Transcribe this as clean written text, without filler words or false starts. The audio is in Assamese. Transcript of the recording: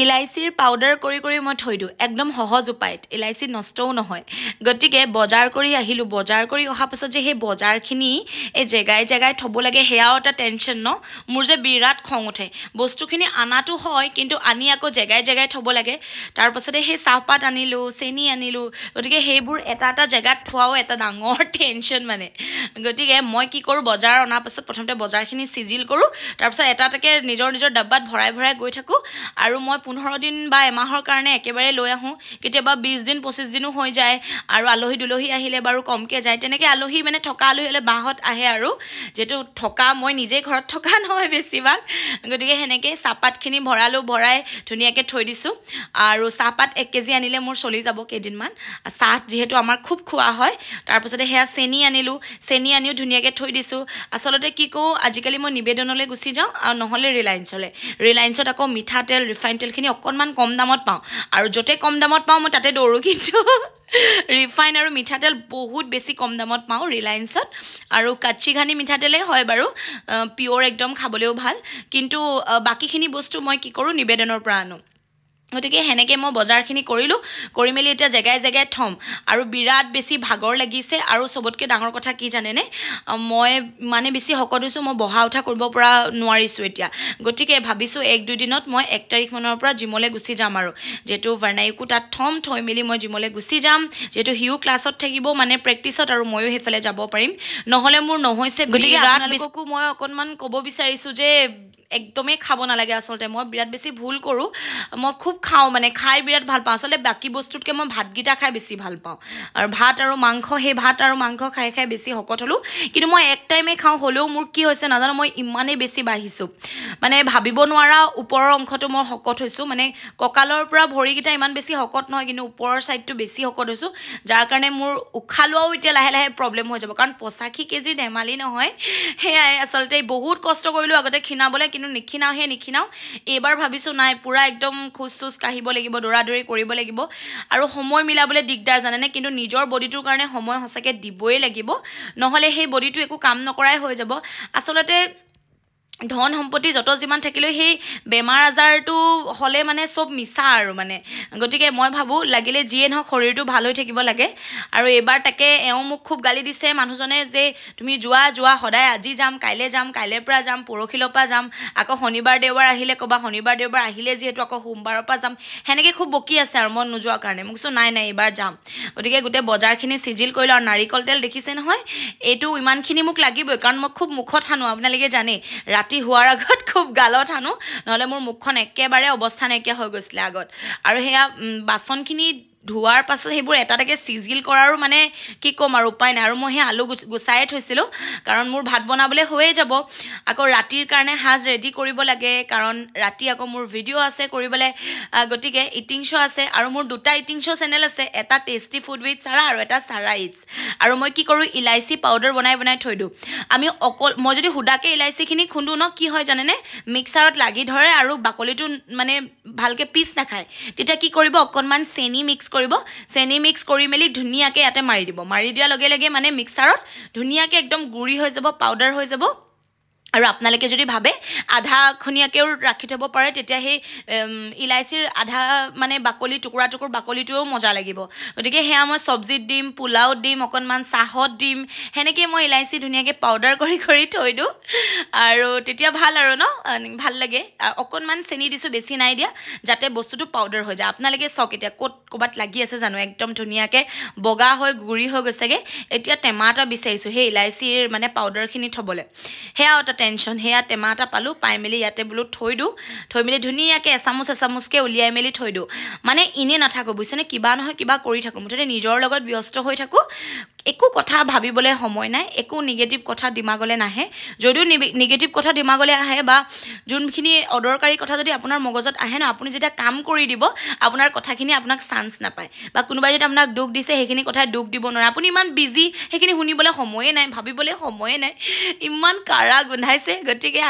ইলাইচিৰ পাউডাৰ কৰি মই থৈ দিওঁ একদম সহজ উপায়ত ইলাইচি নষ্টও নহয় গতিকে বজাৰ কৰি আহিলোঁ বজাৰ কৰি অহা পাছত যে সেই বজাৰখিনি এই জেগাই থ'ব লাগে সেয়াও এটা টেনশ্যন ন মোৰ যে বিৰাট খং উঠে বস্তুখিনি আনাটো হয় কিন্তু আনি আকৌ জেগাই থ'ব লাগে তাৰপাছতে সেই চাহপাত আনিলোঁ চেনি আনিলোঁ গতিকে সেইবোৰ এটা জেগাত থোৱাও এটা ডাঙৰ টেনশ্যন মানে গতিকে মই কি কৰোঁ বজাৰ অনাৰ পাছত প্ৰথমতে বজাৰখিনি চিজিল কৰোঁ তাৰপাছত এটাকে নিজৰ ডাব্বাত ভৰাই গৈ থাকোঁ আৰু মই 15 দিন বা এমাহৰ কাৰণে একেবাৰে লৈ আহোঁ কেতিয়াবা 20 দিন 25 দিনো হৈ যায় আৰু আলহী দুলহী আহিলে বাৰু কমকৈ যায় তেনেকৈ আলহী মানে থকা আলহী হ'লে বাহত আহে আৰু যেটো থকা মই নিজে ঘৰত থকা নহয় বেছিভাগ গতিকে সেনেকৈ চাহপাতখিনি ভৰাই ধুনীয়াকৈ থৈ দিছোঁ আৰু চাহপাত 1 কেজি আনিলে মোৰ চলি যাব কেইদিনমান চাহ যিহেতু আমাৰ খুব খোৱা হয় তাৰপাছতে সেয়া চেনি আনিলোঁ চেনি আনিও ধুনীয়াকৈ থৈ দিছোঁ আচলতে কি কওঁ আজিকালি মই নিবেদনলৈ গুচি যাওঁ আৰু নহ'লে ৰিলায়েন্সত আকৌ মিঠাতেল ৰিফাইন তেলখিনি অকণমান কম দামত পাওঁ আৰু য'তে কম দামত পাওঁ মই তাতে দৌৰোঁ কিন্তু ৰিফাইন আৰু মিঠাতেল বহুত বেছি কম দামত পাওঁ ৰিলায়েন্সত আৰু কাচ্চি ঘানি মিঠাতেলেই হয় বাৰু পিয়'ৰ একদম খাবলৈও ভাল কিন্তু বাকীখিনি বস্তু মই কি কৰোঁ নিবেদনৰ পৰা আনো গতিকে সেনেকৈ মই বজাৰখিনি কৰি মেলি এতিয়া জেগাই থ'ম আৰু বিৰাট বেছি ভাগৰ লাগিছে আৰু চবতকৈ ডাঙৰ কথা কি জানেনে মই মানে বেছি শকত হৈছোঁ মই বহা উঠা কৰিব পৰা নোৱাৰিছোঁ এতিয়া গতিকে ভাবিছোঁ 1-2 দিনত মই 1 তাৰিখ মানৰ পৰা জিমলৈ গুচি যাম আৰু যেহেতু ভাৰ্ণাইকো তাত থৈ মেলি মই জিমলৈ গুচি যাম যিহেতু সিও ক্লাছত থাকিব মানে প্ৰেক্টিছত আৰু ময়ো সেইফালে যাব পাৰিম নহ'লে মোৰ নহৈছে গতিকে আপোনালোককো মই অকণমান ক'ব বিচাৰিছোঁ যে একদমেই খাব নালাগে আচলতে মই বিৰাট বেছি ভুল কৰোঁ মই খুব খাওঁ মানে খাই বিৰাট ভাল পাওঁ আচলতে বাকী বস্তুতকৈ মই ভাতকেইটা খাই বেছি ভাল পাওঁ আৰু ভাত আৰু মাংস খাই বেছি শকত হ'লোঁ কিন্তু মই এক টাইমে খাওঁ হ'লেও মোৰ কি হৈছে নাজানো মই ইমানেই বেছি বাঢ়িছোঁ মানে ভাবিব নোৱাৰা ওপৰৰ অংশটো মই শকত হৈছোঁ মানে কঁকালৰ পৰা ভৰিকেইটা ইমান বেছি শকত নহয় কিন্তু ওপৰৰ ছাইডটো বেছি শকত হৈছোঁ যাৰ কাৰণে মোৰ উশাহ লোৱাও এতিয়া লাহে প্ৰব্লেম হৈ যাব কাৰণ 85 কেজি ধেমালি নহয় সেয়াই আচলতে বহুত কষ্ট কৰিলোঁ আগতে ক্ষীণাবলৈ কিন্তু নিক্ষীণাও এইবাৰ ভাবিছোঁ নাই পুৰা একদম খোজ কাঢ়িব লাগিব দৌৰাদৌৰি কৰিব লাগিব আৰু সময় মিলাবলৈ দিগদাৰ জানেনে কিন্তু নিজৰ বডিটোৰ কাৰণে সময় সঁচাকৈ দিবই লাগিব নহ'লে সেই বডিটো একো কাম নকৰাই হৈ যাব আচলতে ধন সম্পত্তি যত যিমান থাকিলেও সেই বেমাৰ আজাৰটো হ'লে মানে চব মিছা আৰু মানে গতিকে মই ভাবোঁ লাগিলে যিয়ে নহওক শৰীৰটো ভাল হৈ থাকিব লাগে আৰু এইবাৰ তাকে মোক খুব গালি দিছে মানুহজনে যে তুমি যোৱা সদায় আজি যাম কাইলৈৰ পৰা যাম পৰহিলৰ পৰা যাম আকৌ শনিবাৰ দেওবাৰ আহিলে ক'বা শনিবাৰ দেওবাৰ আহিলে যিহেতু আকৌ সোমবাৰৰ পৰা যাম সেনেকৈ খুব বকি আছে আৰু মই নোযোৱাৰ কাৰণে মোক কৈছোঁ নাই এইবাৰ যাম গতিকে গোটেই বজাৰখিনি চিজিল কৰিলোঁ আৰু নাৰিকল তেল দেখিছে নহয় এইটো ইমানখিনি মোক লাগিবই কাৰণ মই খুব মুখত সানো আপোনালোকে জানে ৰাতি হোৱাৰ আগত খুব গালত সানো নহ'লে মোৰ মুখখন একেবাৰে অৱস্থা নাইকিয়া হৈ গৈছিলে আগত আৰু সেয়া বাচনখিনি ধোৱাৰ পাছত সেইবোৰ এটাকে চিজিল কৰাৰো মানে কি ক'ম আৰু উপায় নাই আৰু মই সেই আলু গুচাই থৈছিলোঁ কাৰণ মোৰ ভাত বনাবলৈ হৈয়ে যাব আকৌ ৰাতিৰ কাৰণে সাজ ৰেডি কৰিব লাগে কাৰণ ৰাতি আকৌ মোৰ ভিডিঅ' আছে কৰিবলৈ গতিকে ইটিং শ্ব' আছে আৰু মোৰ 2টা ইটিং শ্ব' চেনেল আছে এটা টেষ্টি ফুড উইথ চাৰা আৰু এটা চাৰা ইটছ আৰু মই কি কৰোঁ ইলাইচি পাউডাৰ বনাই থৈ দিওঁ আমি মই যদি সুদাকৈ ইলাইচিখিনি খুন্দো ন কি হয় জানেনে মিক্সাৰত লাগি ধৰে আৰু বাকলিটো মানে ভালকৈ পিচ নাখায় তেতিয়া কি কৰিব অকণমান চেনি মিক্স কৰি মেলি ধুনীয়াকৈ ইয়াতে মাৰি দিয়াৰ লগে লগে মানে মিক্সাৰত ধুনীয়াকৈ একদম গুড়ি হৈ যাব পাউডাৰ হৈ যাব আৰু আপোনালোকে যদি ভাবে আধা খনিয়াকেও ৰাখি থ'ব পাৰে তেতিয়া সেই ইলাইচিৰ আধা মানে টুকুৰা বাকলিটোও মজা লাগিব গতিকে সেয়া মই চব্জিত দিম পোলাওত দিম অকণমান চাহত দিম সেনেকৈ মই ইলাইচি ধুনীয়াকৈ পাউডাৰ কৰি থৈ দিওঁ আৰু তেতিয়া ভাল আৰু ন ভাল লাগে আৰু অকণমান চেনি দিছোঁ বেছি নাই দিয়া যাতে বস্তুটো পাউডাৰ হৈ যায় আপোনালোকে চাওক এতিয়া ক'ৰবাত লাগি আছে জানো একদম ধুনীয়াকৈ বগা হৈ গুড়ি হৈ গৈছেগৈ এতিয়া টেমা এটা বিচাৰিছোঁ সেই ইলাইচিৰ মানে পাউডাৰখিনি থ'বলৈ সেয়াও এটা টেনশ্যন সেয়া টেমা এটা পালোঁ পাই মেলি ইয়াতে বোলো থৈ মেলি ধুনীয়াকৈ এচামুচকৈ উলিয়াই মেলি থৈ দিওঁ মানে এনেই নাথাকোঁ বুজিছেনে কিবা নহয় কিবা কৰি থাকোঁ মুঠতে নিজৰ লগত ব্যস্ত হৈ থাকোঁ একো কথা ভাবিবলৈ সময় নাই একো নিগেটিভ কথা দিমাগলৈ নাহে যদিও নিগেটিভ কথা দিমাগলৈ আহে বা যোনখিনি অদৰকাৰী কথা যদি আপোনাৰ মগজত আহে ন আপুনি যেতিয়া কাম কৰি দিব আপোনাৰ কথাখিনি আপোনাক চান্স নাপায় বা কোনোবাই যদি আপোনাক দুখ দিছে সেইখিনি কথাই দুখ দিব নোৱাৰে আপুনি ইমান বিজি সেইখিনি শুনিবলৈ সময়ে নাই ভাবিবলৈ সময়ে নাই ইমান কাৰা গোন্ধাইছে গতিকে